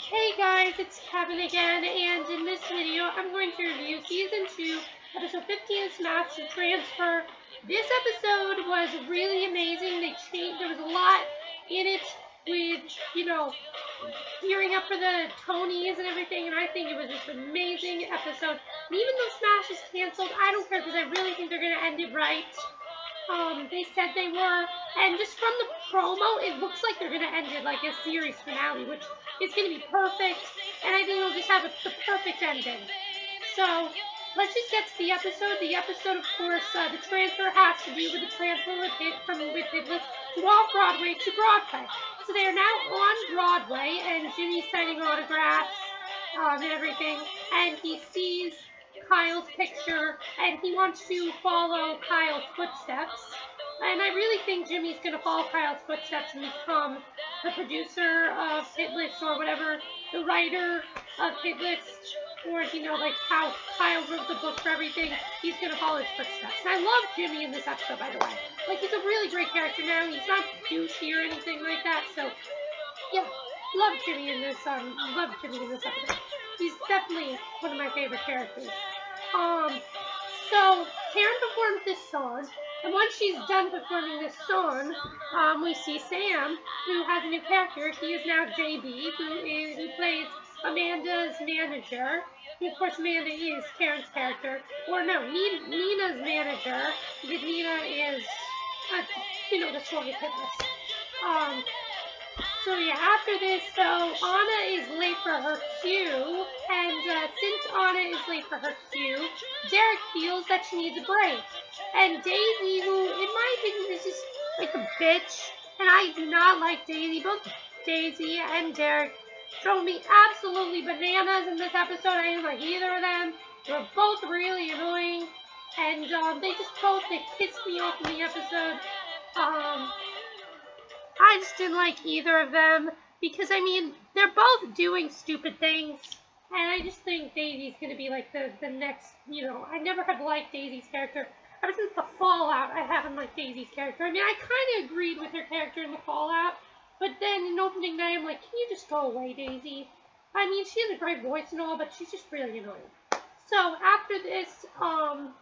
Hey guys, it's Kevin again, and in this video I'm going to review Season 2, Episode 15, Smash to Transfer. This episode was really amazing. There was a lot in it with, gearing up for the Tonys and everything, and I think it was just an amazing episode. And even though Smash is canceled, I don't care because I really think they're going to end it right. They said they were, and just from the promo, it looks like they're going to end it like a series finale, which is going to be perfect, and I think it'll just have the perfect ending. So, let's just get to the episode. The episode, of course, the transfer has to do with the transfer from Hitless to off-Broadway to Broadway. So they are now on Broadway, and Jimmy's signing autographs and everything, and he sees Kyle's picture, and he wants to follow Kyle's footsteps. And I really think Jimmy's going to follow Kyle's footsteps and become the producer of Hitless or whatever, the writer of Hitless, or, like how Kyle wrote the book for everything. He's going to follow his footsteps. And I love Jimmy in this episode, by the way. Like, he's a really great character now. He's not douchey or anything like that, so, yeah. Love Jimmy in this episode. He's definitely one of my favorite characters. So Karen performs this song, and once she's done performing this song, we see Sam, who has a new character. He is now JB, who plays Amanda's manager. And of course, Amanda is Karen's character, or no, Nina's manager, because Nina is, the strongest Hitless. So yeah, after this, though, Anna is late for her cue, and since Anna is late for her cue, Derek feels that she needs a break. And Daisy, who, in my opinion, is just like a bitch, and I do not like Daisy. Both Daisy and Derek drove me absolutely bananas in this episode. I didn't like either of them. They were both really annoying, and they pissed me off in the episode. I just didn't like either of them because, they're both doing stupid things, and I just think Daisy's going to be like the next, I never have liked Daisy's character. Ever since the Fallout, I haven't liked Daisy's character. I kind of agreed with her character in the Fallout, but then in opening night, I'm like, can you just go away, Daisy? She has a great voice and all, but she's just really annoying. So, after this, in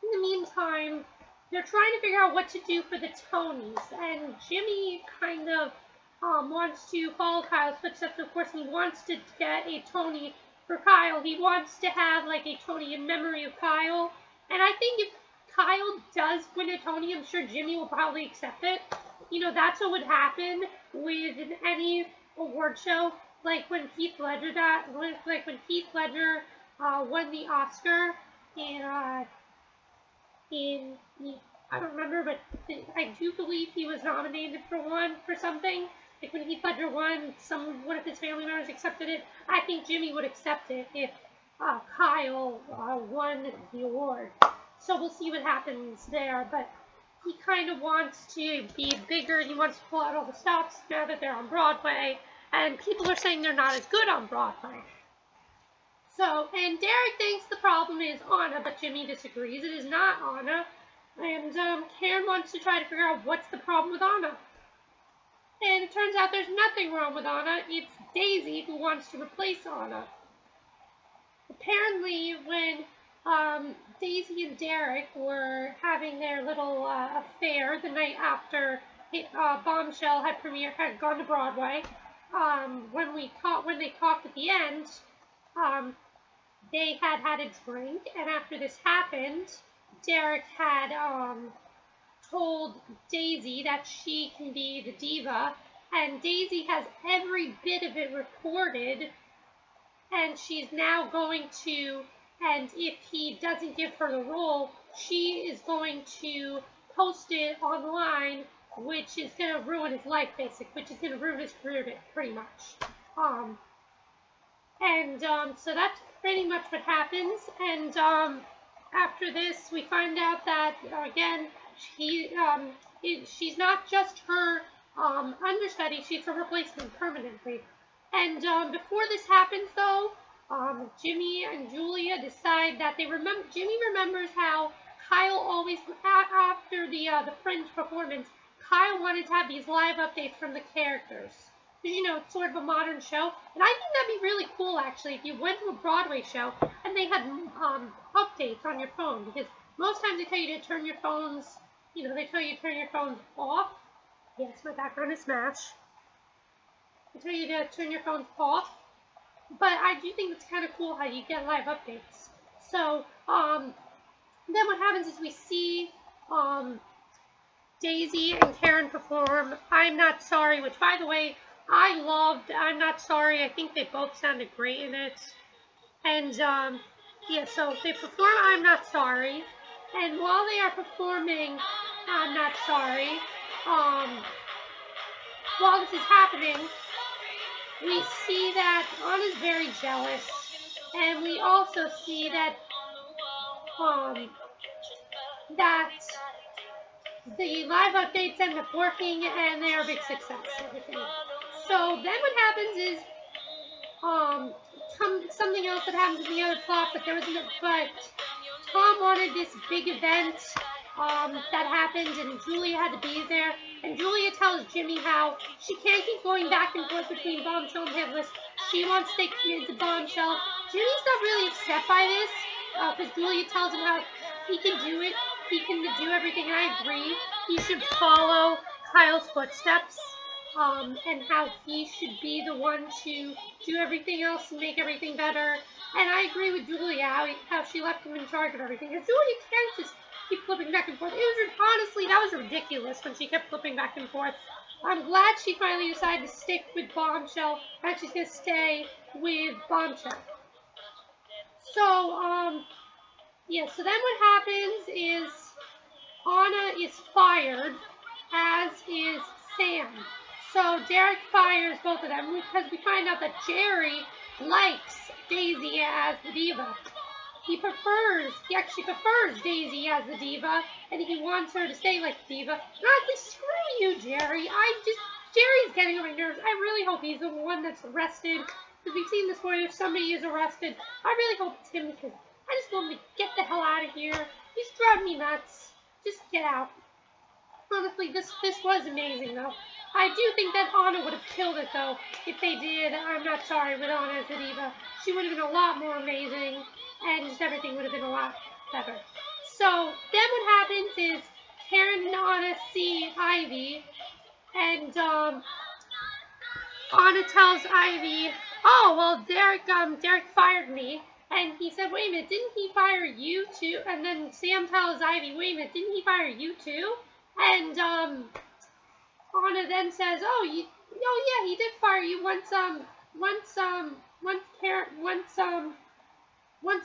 the meantime, they're trying to figure out what to do for the Tonys, and Jimmy kind of wants to follow Kyle's footsteps. Of course, he wants to get a Tony for Kyle. He wants to have, like, a Tony in memory of Kyle, and I think if Kyle does win a Tony, I'm sure Jimmy will probably accept it. That's what would happen with any award show, like when Heath Ledger won the Oscar in I don't remember, but I do believe he was nominated for something. Like when Heath Ledger won, one of his family members accepted it. I think Jimmy would accept it if Kyle won the award. So we'll see what happens there. But he kind of wants to be bigger, and he wants to pull out all the stops now that they're on Broadway. And people are saying they're not as good on Broadway. So, and Derek thinks the problem is Anna, but Jimmy disagrees. It is not Anna. And Karen wants to try to figure out what's the problem with Anna. And it turns out there's nothing wrong with Anna. It's Daisy who wants to replace Anna. Apparently, when Daisy and Derek were having their little affair the night after Bombshell had gone to Broadway, when they talked at the end, they had a drink, and after this happened, Derek had told Daisy that she can be the diva, and Daisy has every bit of it recorded, and she's now going to, and if he doesn't give her the role, she is going to post it online, which is going to ruin his life, basically, which is going to ruin his career, pretty much. So that's pretty much what happens, and after this, we find out that, again, she's not just her understudy, she's her replacement permanently. And before this happens, though, Jimmy and Julia decide that Jimmy remembers how Kyle always, after the Fringe performance, Kyle wanted to have these live updates from the characters. because, you know, it's sort of a modern show. And I think that'd be really cool, actually, if you went to a Broadway show and they had updates on your phone. Because most times they tell you to turn your phones, you know, they tell you to turn your phones off. Yes, my background is Smash. They tell you to turn your phones off. But I do think it's kind of cool how you get live updates. So, then what happens is we see, Daisy and Karen perform I'm Not Sorry, which, by the way, I loved I'm Not Sorry. I think they both sounded great in it. And, yeah, so they perform I'm Not Sorry. And while they are performing I'm Not Sorry, while this is happening, we see that Anna's very jealous. And we also see that, that the live updates end up working and they are a big success. Everything. So then what happens is something else that happens in the other plot, but Tom wanted this big event that happened, and Julia had to be there. And Julia tells Jimmy how she can't keep going back and forth between Bombshell and Headless. She wants to stay committed to Bombshell. Jimmy's not really upset by this, because Julia tells him how he can do it. He can do everything, and I agree. He should follow Kyle's footsteps, and how he should be the one to do everything else and make everything better. And I agree with Julia how she left him in charge of everything. Because Julia can't just keep flipping back and forth. Honestly, that was ridiculous when she kept flipping back and forth. I'm glad she finally decided to stick with Bombshell, and she's going to stay with Bombshell. So, yeah, so then what happens is Anna is fired, as is Sam. So Derek fires both of them because we find out that Jerry likes Daisy as the diva. He actually prefers Daisy as the diva, and he wants her to stay like the diva. Honestly, screw you, Jerry. Jerry's getting on my nerves. I really hope he's the one that's arrested, because we've seen this before. If somebody is arrested, I really hope it's him, because I just want him to get the hell out of here. He's driving me nuts. Just get out. Honestly, this was amazing, though. I do think that Anna would have killed it, though, if they did I'm Not Sorry with Anna as the diva. She would have been a lot more amazing, and just everything would have been a lot better. So, then what happens is Karen and Anna see Ivy, and Anna tells Ivy, oh, well, Derek fired me. And he said, wait a minute, didn't he fire you too? And then Sam tells Ivy, wait a minute, didn't he fire you too? And Anna then says, oh yeah, he did fire you once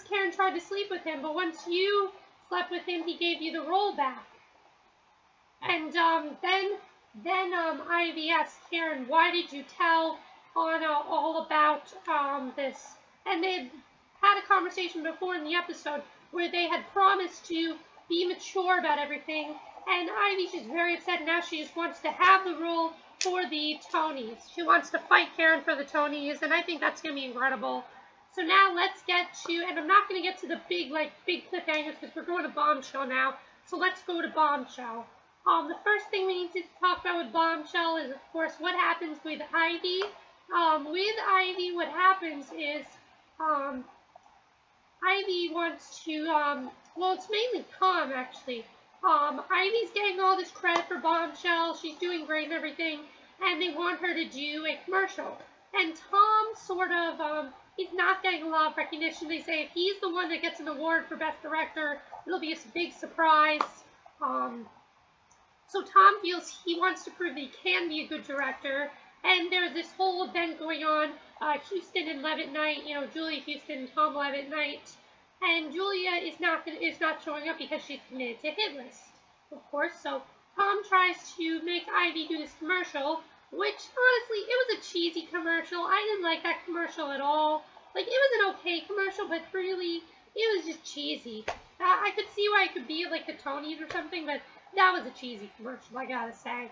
Karen tried to sleep with him, but once you slept with him, he gave you the role back. And then Ivy asked Karen, why did you tell Anna all about this? And they had a conversation before in the episode where they had promised to be mature about everything, and Ivy's just very upset now. She just wants to have the role for the Tonys. She wants to fight Karen for the Tonys, and I think that's going to be incredible. So now let's get to, and I'm not going to get to the big cliffhangers because we're going to Bombshell now, so let's go to Bombshell. The first thing we need to talk about with Bombshell is, of course, what happens with Ivy. With Ivy, what happens is, Ivy wants to, well, it's mainly Tom, actually. Ivy's getting all this credit for Bombshell. She's doing great and everything, and they want her to do a commercial. And Tom sort of, he's not getting a lot of recognition. They say if he's the one that gets an award for Best Director, it'll be a big surprise. So Tom feels he wants to prove that he can be a good director. And there's this whole event going on, Houston and Levitt night, you know, Julia Houston and Tom Levitt night. And Julia is not showing up because she's committed to Hit List, of course. So Tom tries to make Ivy do this commercial, which honestly, it was a cheesy commercial. I didn't like that commercial at all. Like, it was an okay commercial, but really, it was just cheesy. I could see why it could be like the Tonys or something, but that was a cheesy commercial, I gotta say.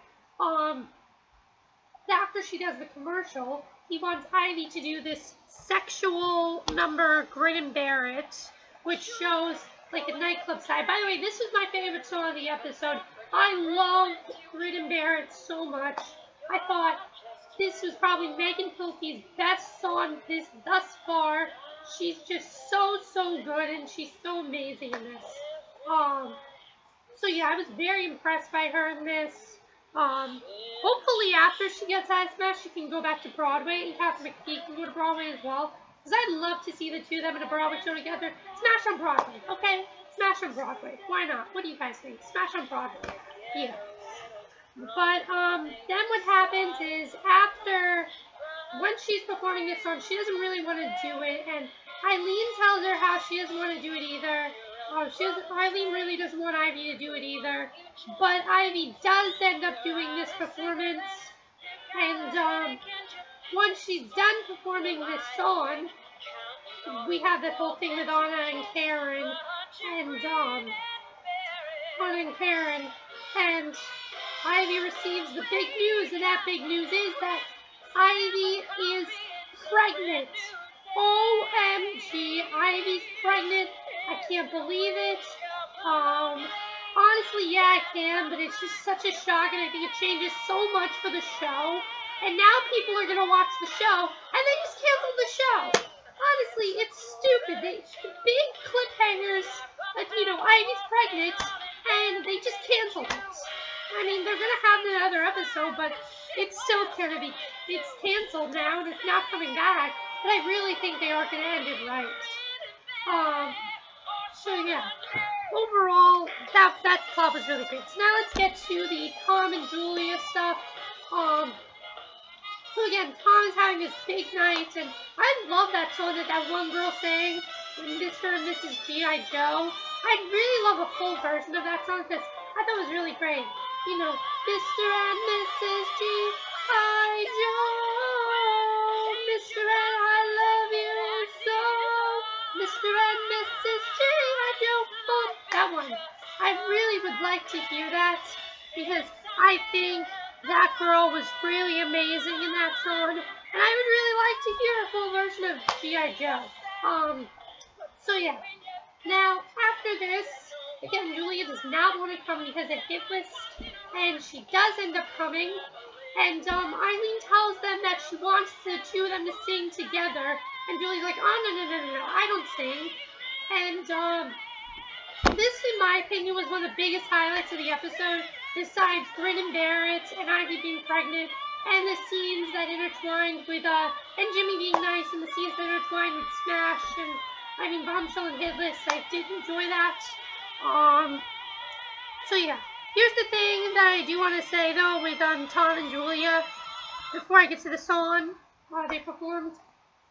After she does the commercial, he wants Ivy to do this sexual number, Grit and Bear It, which shows like a nightclub side. By the way, this was my favorite song of the episode. I loved Grit and Bear It so much. I thought this was probably Megan Hilty's best song thus far. She's just so good, and she's so amazing in this. So yeah, I was very impressed by her in this. Hopefully after she gets out of Smash, she can go back to Broadway, and Catherine McPhee can go to Broadway as well. Because I'd love to see the two of them in a Broadway show together. Smash on Broadway, okay? Smash on Broadway. Why not? What do you guys think? Smash on Broadway. Yeah. But, then what happens is when she's performing this song, she doesn't really want to do it, and Eileen tells her how she doesn't want to do it either. Eileen really doesn't want Ivy to do it either, but Ivy does end up doing this performance, and, once she's done performing this song, we have this whole thing with Anna and Karen, and Ivy receives the big news, and that big news is that Ivy is pregnant. OMG, Ivy's pregnant. I can't believe it. Honestly, yeah, I can, but it's just such a shock, and I think it changes so much for the show. And now people are going to watch the show, and they just canceled the show. Honestly, it's stupid. Big cliffhangers that, Ivy's pregnant, and they just canceled it. I mean, they're going to have another episode, but it's still it's canceled now, and it's not coming back. But I really think they are going to end it right. So yeah, overall, that plot was really great. So now let's get to the Tom and Julia stuff. So again, Tom is having his big night, and I love that song that one girl sang, Mr. and Mrs. G.I. Joe. I'd really love a full version of that song, because I thought it was really great. Mr. and Mrs. G.I. Joe, Mr. and I love you so, Mr. and Mrs. G.I. Joe. That one. I really would like to hear that, because I think that girl was really amazing in that song, and I would really like to hear a full version of G.I. Joe. So yeah. Now, after this, again, Julia does not want to come because of hit list, and she does end up coming, and Eileen tells them that she wants the two of them to sing together, and Julia's like, oh, no, I don't sing, and this, in my opinion, was one of the biggest highlights of the episode, besides Grin and Barrett and Ivy being pregnant, and the scenes that intertwined with, and Jimmy being nice, and the scenes that intertwined with Smash, and, Bombshell and Hitless. I did enjoy that. So yeah, here's the thing that I do want to say, though, with, Tom and Julia, before I get to the song they performed.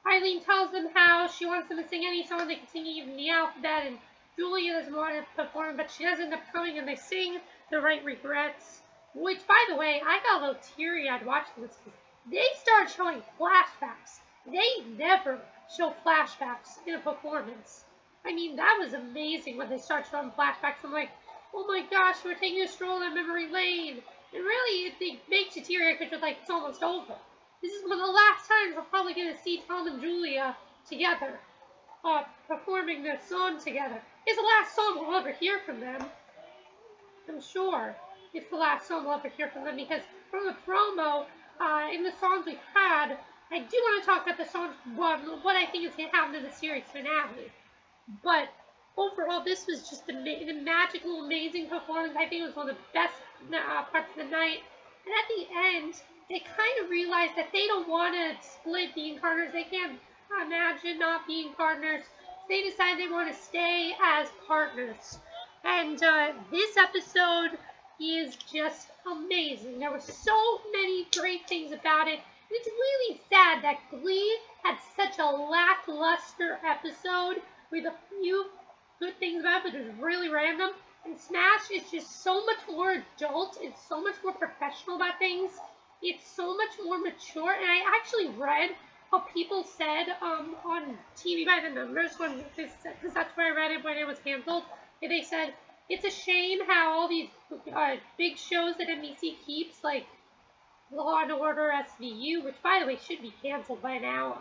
Eileen tells them how she wants them to sing any song they can sing, even the alphabet, and Julia doesn't want to perform, but she does end up coming, and they sing The Right Regrets, which, by the way, I got a little teary-eyed watching this. They started showing flashbacks. They never show flashbacks in a performance. That was amazing when they started showing flashbacks. I'm like, oh my gosh, we're taking a stroll down memory lane. And really, it makes you teary-eyed because you're like, it's almost over. This is one of the last times we're probably going to see Tom and Julia together, performing this song together. It's the last song we'll ever hear from them. I'm sure it's the last song we'll ever hear from them, because from the promo, in the songs we've had, I do want to talk about the song, what I think is going to happen in the series finale. But overall, this was just a magical, amazing performance. I think it was one of the best parts of the night. And at the end, they kind of realized that they don't want to split being partners. They can't imagine not being partners. They decided they want to stay as partners. And this episode is just amazing. There were so many great things about it. It's really sad that Glee had such a lackluster episode with a few good things about it, but it was really random. And Smash is just so much more adult. It's so much more professional about things. It's so much more mature. And I actually read how people said on TV by the Numbers, because that's where I read it when it was canceled. And they said, it's a shame how all these big shows that NBC keeps, like Law and Order SVU, which, by the way, should be canceled by now.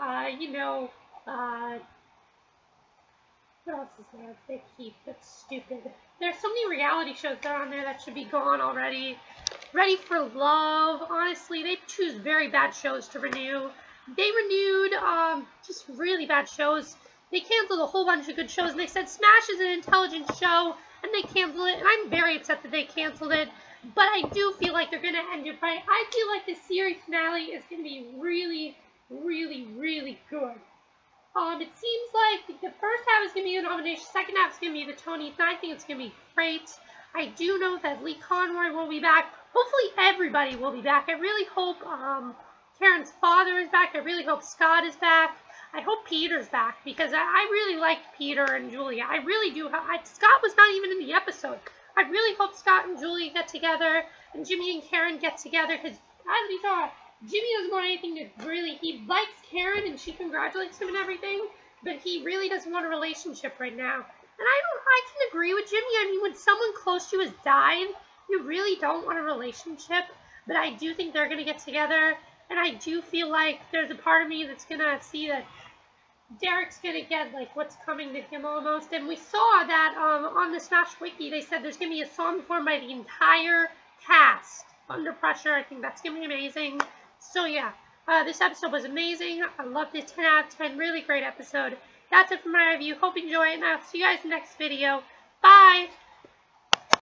What else is there? They keep. That's stupid. There's so many reality shows that are on there that should be gone already. Ready for Love. Honestly, they choose very bad shows to renew. They renewed just really bad shows. They canceled a whole bunch of good shows, and they said Smash is an intelligent show, and they canceled it. And I'm very upset that they canceled it. But I do feel like they're going to end it right. I feel like the series finale is going to be really, really, really good. It seems like the first half is going to be the nomination, second half is going to be the Tonys, and I think it's going to be great. I do know that Lee Conroy will be back. Hopefully everybody will be back. I really hope Karen's father is back. I really hope Scott is back. I hope Peter's back, because I really liked Peter and Julia. I really do. Scott was not even in the episode. I really hope Scott and Julia get together, and Jimmy and Karen get together, because as we saw, Jimmy doesn't want anything to really, he likes Karen and she congratulates him and everything, but he really doesn't want a relationship right now. And I can agree with Jimmy. I mean, when someone close to you has died, you really don't want a relationship, but I do think they're going to get together, and I do feel like there's a part of me that's going to see that Derek's going to get, like, what's coming to him almost, and we saw that on the Smash Wiki, they said there's going to be a song performed by the entire cast. Under Pressure. I think that's going to be amazing. So yeah, this episode was amazing. I loved it. 10 out of 10. Really great episode. That's it for my review. Hope you enjoy it, and I'll see you guys in the next video. Bye!